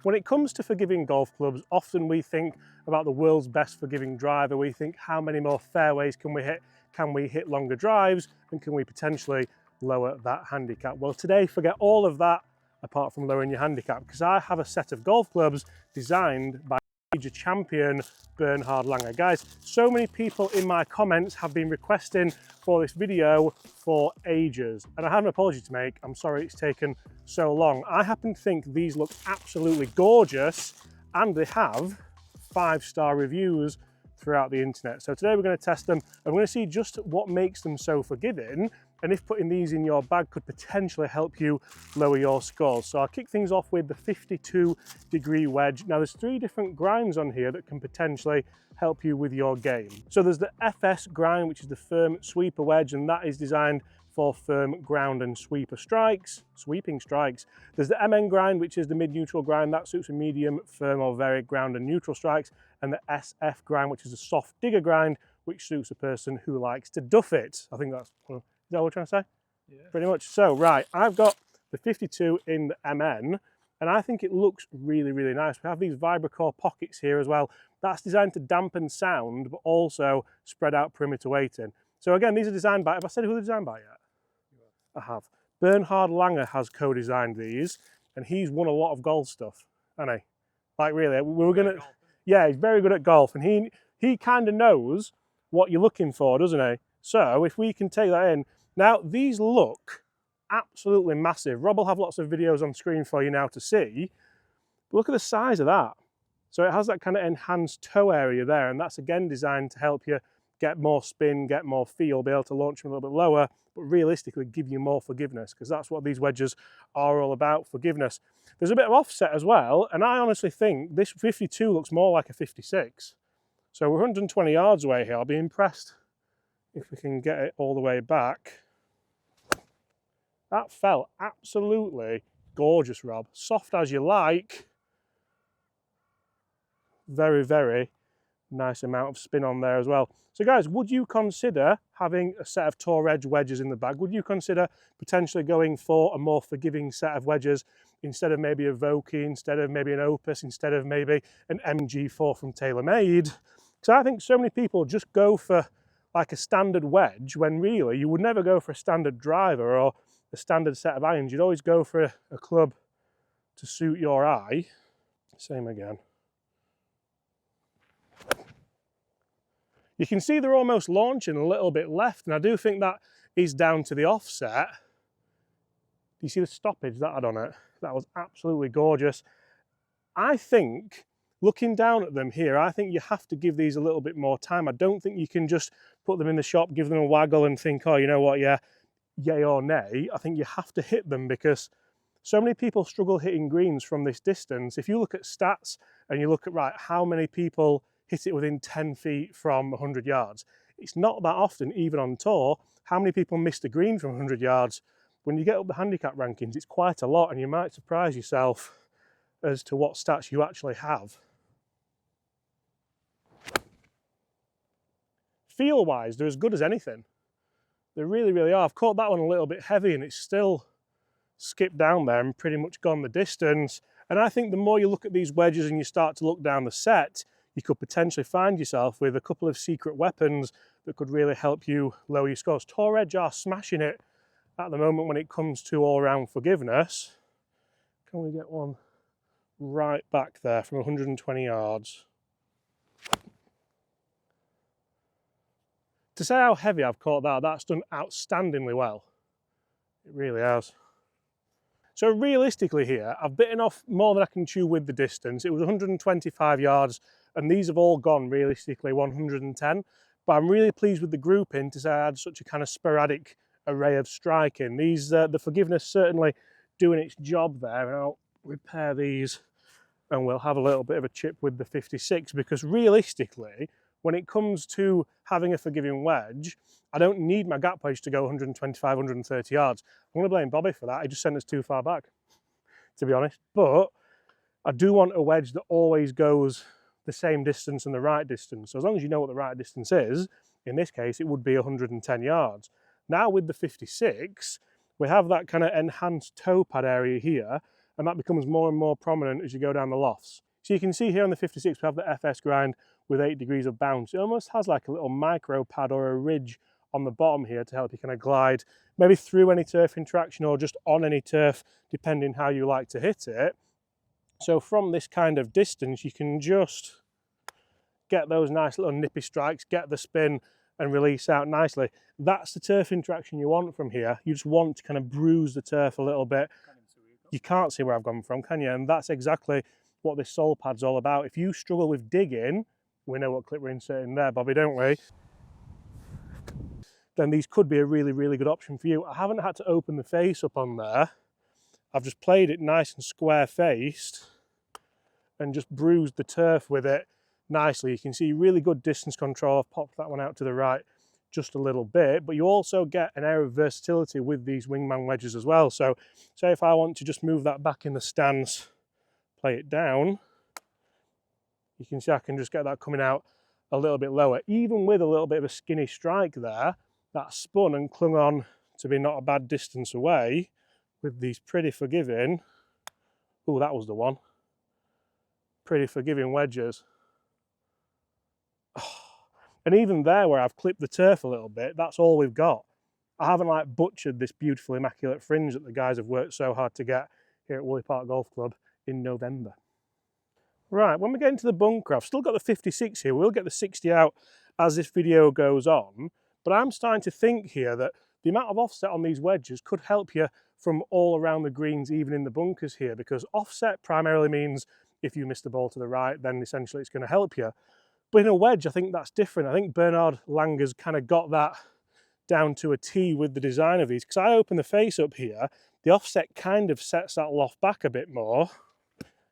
When it comes to forgiving golf clubs, often we think about the world's best forgiving driver. We think, how many more fairways can we hit? Can we hit longer drives? And can we potentially lower that handicap? Well, today, forget all of that apart from lowering your handicap, because I have a set of golf clubs designed by major champion Bernhard Langer. Guys, so many people in my comments have been requesting for this video for ages, and I have an apology to make. I'm sorry it's taken so long. I happen to think these look absolutely gorgeous, and they have 5-star reviews throughout the internet. So today we're going to test them, and we're going to see just what makes them so forgiving, and if putting these in your bag could potentially help you lower your scores. So I'll kick things off with the 52-degree wedge. Now there's 3 different grinds on here that can potentially help you with your game. So there's the FS grind, which is the firm sweeper wedge, and that is designed for firm ground and sweeping strikes. There's the MN grind, which is the mid-neutral grind. That suits a medium, firm or very ground and neutral strikes. And the SF grind, which is a soft digger grind, which suits a person who likes to duff it. I think that's, is that what we're trying to say? Yeah. Pretty much. So, right, I've got the 52 in the MN, and I think it looks really, really nice. We have these Vibracore pockets here as well. That's designed to dampen sound, but also spread out perimeter weighting. So again, these are designed by, have I said who they're designed by yet? I have. Bernhard Langer has co-designed these, and he's won a lot of golf stuff, hasn't he? Like really, we were gonna, yeah, he's very good at golf, and he kind of knows what you're looking for, doesn't he? So if we can take that in. Now, these look absolutely massive. Rob will have lots of videos on screen for you now to see, but look at the size of that. So it has that kind of enhanced toe area there, and that's again designed to help you get more spin, get more feel, be able to launch them a little bit lower, but realistically give you more forgiveness, because that's what these wedges are all about, forgiveness. There's a bit of offset as well, and I honestly think this 52 looks more like a 56. So we're 120 yards away here. I'll be impressed if we can get it all the way back. That felt absolutely gorgeous, Rob. Soft as you like. Very, very nice amount of spin on there as well. So guys, would you consider having a set of Tour Edge wedges in the bag? Would you consider potentially going for a more forgiving set of wedges instead of maybe a Vokey, instead of maybe an Opus, instead of maybe an MG4 from TaylorMade? So I think so many people just go for like a standard wedge when really you would never go for a standard driver or a standard set of irons. You'd always go for a club to suit your eye. Same again. You can see they're almost launching a little bit left, and I do think that is down to the offset. Do you see the stoppage that had on it? That was absolutely gorgeous. I think, looking down at them here, I think you have to give these a little bit more time. I don't think you can just put them in the shop, give them a waggle and think, oh, you know what, yeah, yay or nay. I think you have to hit them, because so many people struggle hitting greens from this distance. If you look at stats and you look at, right, how many people hit it within 10 feet from 100 yards. It's not that often, even on tour. How many people missed a green from 100 yards? When you get up the handicap rankings, it's quite a lot, and you might surprise yourself as to what stats you actually have. Feel-wise, they're as good as anything. They really, really are. I've caught that one a little bit heavy, and it's still skipped down there and pretty much gone the distance. And I think the more you look at these wedges and you start to look down the set, you could potentially find yourself with a couple of secret weapons that could really help you lower your scores. Tour Edge are smashing it at the moment when it comes to all-round forgiveness. Can we get one right back there from 120 yards? To say how heavy I've caught that, that's done outstandingly well. It really has. So realistically here, I've bitten off more than I can chew with the distance. It was 125 yards, and these have all gone realistically 110. But I'm really pleased with the grouping to say I had such a kind of sporadic array of striking. These, the forgiveness certainly doing its job there, and I'll repair these and we'll have a little bit of a chip with the 56, because realistically, when it comes to having a forgiving wedge, I don't need my gap wedge to go 125, 130 yards. I'm going to blame Bobby for that. He just sent us too far back, to be honest. But I do want a wedge that always goes the same distance and the right distance. So as long as you know what the right distance is, in this case, it would be 110 yards. Now with the 56, we have that kind of enhanced toe pad area here, and that becomes more and more prominent as you go down the lofts. So you can see here on the 56 we have the FS grind with 8 degrees of bounce. It almost has like a little micro pad or a ridge on the bottom here to help you kind of glide maybe through any turf interaction or just on any turf, depending how you like to hit it. So from this kind of distance you can just get those nice little nippy strikes, get the spin and release out nicely. That's the turf interaction you want from here. You just want to kind of bruise the turf a little bit. You can't see where I've gone from, can you? And that's exactly what this sole pad's all about. If you struggle with digging, we know what clip we're inserting there, Bobby, don't we? Then these could be a really, really good option for you. I haven't had to open the face up on there. I've just played it nice and square-faced and just bruised the turf with it nicely. You can see really good distance control. I've popped that one out to the right just a little bit, but you also get an air of versatility with these wingman wedges as well. So say if I want to just move that back in the stance, play it down, you can see I can just get that coming out a little bit lower. Even with a little bit of a skinny strike there, that spun and clung on to be not a bad distance away with these pretty forgiving, oh, that was the one, pretty forgiving wedges. And even there where I've clipped the turf a little bit, that's all we've got. I haven't like butchered this beautiful immaculate fringe that the guys have worked so hard to get here at Woolley Park Golf Club in November. Right, when we get into the bunker, I've still got the 56 here. We'll get the 60 out as this video goes on, but I'm starting to think here that the amount of offset on these wedges could help you from all around the greens, even in the bunkers here, because offset primarily means if you miss the ball to the right, then essentially it's going to help you. But in a wedge, I think that's different. I think Bernard Langer's kind of got that down to a T with the design of these, because I open the face up here, the offset kind of sets that loft back a bit more,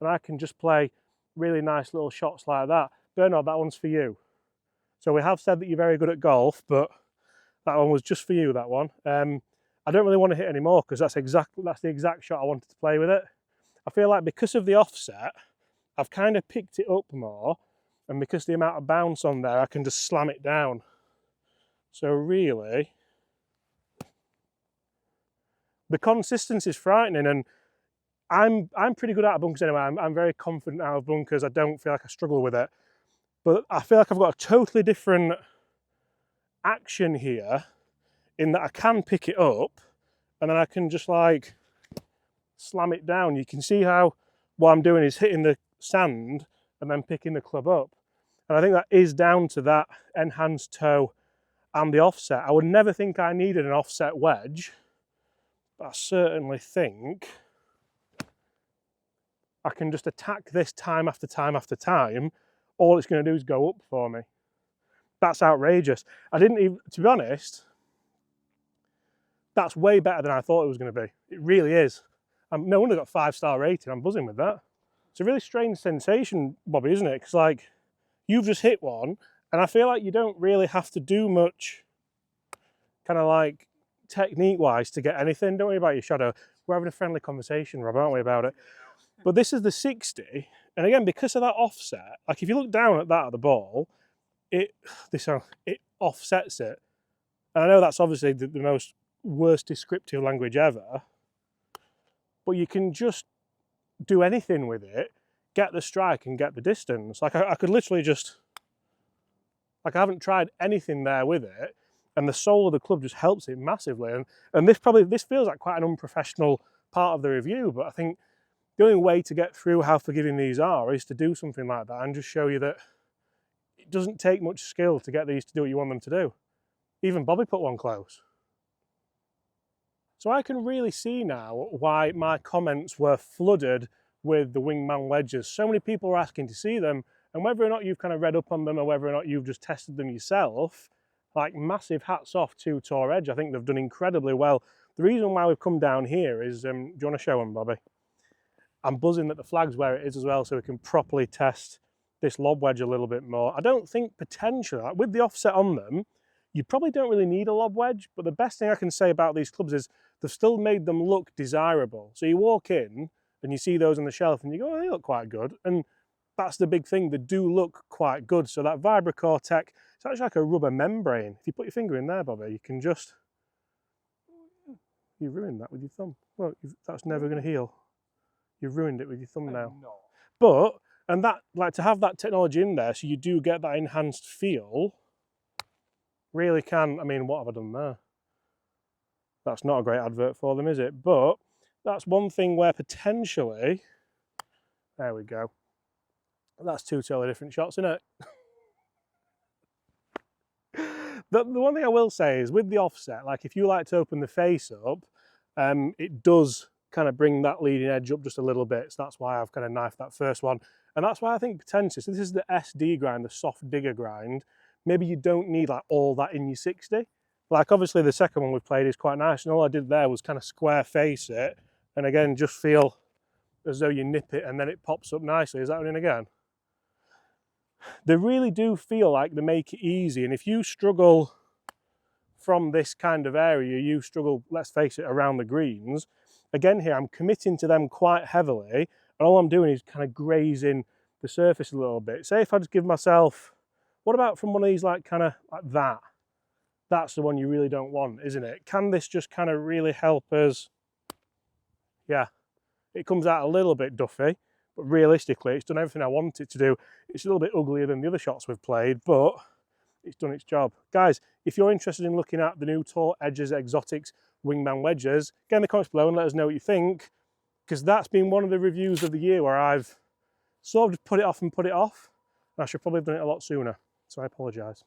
and I can just play really nice little shots like that. Bernard, that one's for you. So we have said that you're very good at golf, but that one was just for you, that one. I don't really want to hit any more because that's the exact shot I wanted to play with it. I feel like because of the offset, I've kind of picked it up more, and because the amount of bounce on there, I can just slam it down. So really, the consistency is frightening, and I'm pretty good out of bunkers anyway. I'm very confident out of bunkers. I don't feel like I struggle with it. But I feel like I've got a totally different action here in that I can pick it up and then I can just like slam it down. You can see how what I'm doing is hitting the sand and then picking the club up. And I think that is down to that enhanced toe and the offset. I would never think I needed an offset wedge, but I certainly think I can just attack this time after time after time. All it's going to do is go up for me. That's outrageous. I didn't even, to be honest, that's way better than I thought it was going to be. It really is. No wonder I got 5-star rating. I'm buzzing with that. It's a really strange sensation, Bobby, isn't it? Because like, you've just hit one, and I feel like you don't really have to do much kind of like technique-wise to get anything. Don't worry about your shadow. We're having a friendly conversation, Rob, aren't we, about it? But this is the 60, and again, because of that offset, like if you look down at that at the ball, it offsets it. And I know that's obviously the most worst descriptive language ever, but you can just do anything with it, get the strike and get the distance. Like I could literally just, like I haven't tried anything there with it, and the sole of the club just helps it massively. And this feels like quite an unprofessional part of the review, but I think the only way to get through how forgiving these are is to do something like that and just show you that it doesn't take much skill to get these to do what you want them to do. Even Bobby put one close. So I can really see now why my comments were flooded with the wingman wedges. So many people were asking to see them, and whether or not you've kind of read up on them or whether or not you've just tested them yourself, like massive hats off to Tour Edge. I think they've done incredibly well. The reason why we've come down here is, do you want to show them, Bobby? I'm buzzing that the flag's where it is as well, so we can properly test this lob wedge a little bit more. I don't think potentially, like with the offset on them, you probably don't really need a lob wedge, but the best thing I can say about these clubs is they've still made them look desirable. So you walk in and you see those on the shelf and you go, oh, they look quite good. And that's the big thing, they do look quite good. So that Vibra-Core Tech, it's actually like a rubber membrane. If you put your finger in there, Bobby, you can just, you ruined that with your thumb. Well, that's never going to heal. You've ruined it with your thumbnail. I'm not. But, and that, like, to have that technology in there so you do get that enhanced feel, really can, I mean, what have I done there? That's not a great advert for them, is it? But that's one thing where potentially, there we go. That's two totally different shots, isn't it? The one thing I will say is with the offset, like if you like to open the face up, it does kind of bring that leading edge up just a little bit. So that's why I've kind of knifed that first one. And that's why I think potentially, so this is the SD grind, the soft digger grind. Maybe you don't need like all that in your 60. Like obviously the second one we've played is quite nice, and all I did there was kind of square face it, and again, just feel as though you nip it and then it pops up nicely. Is that one in again? They really do feel like they make it easy, and if you struggle from this kind of area, you struggle, let's face it, around the greens, again here I'm committing to them quite heavily, and all I'm doing is kind of grazing the surface a little bit. Say if I just give myself, what about from one of these like kind of like that? That's the one you really don't want, isn't it? Can this just kind of really help us? Yeah, it comes out a little bit duffy, but realistically it's done everything I want it to do. It's a little bit uglier than the other shots we've played, but it's done its job. Guys, if you're interested in looking at the new Tour Edges Exotics Wingman wedges, get in the comments below and let us know what you think, because that's been one of the reviews of the year where I've sort of put it off and put it off, and I should probably have done it a lot sooner, so I apologise.